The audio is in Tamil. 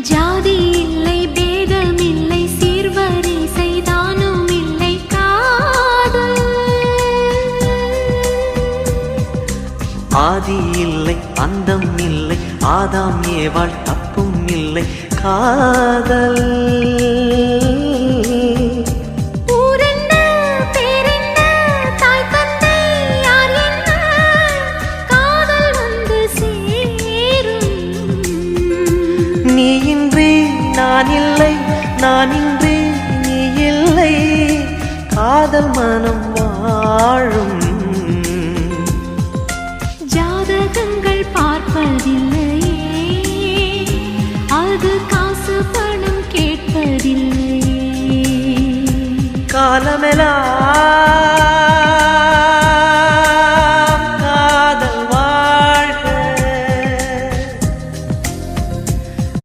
ஜாதி இல்லை பேதம் இல்லை சீர்வரிசை தானும் இல்லை காதல் ஆதி இல்லை அந்தம் இல்லை ஆதாம் ஏவாள் தப்பும் இல்லை காதல் நான் இல்லை நான் இன்றி நீ இல்லை காதல் மனம் வாழும் ஜாதகங்கள் பார்ப்பதில்லையே அது காசு பணம் கேட்பதில்லையே காலமெல்லாம்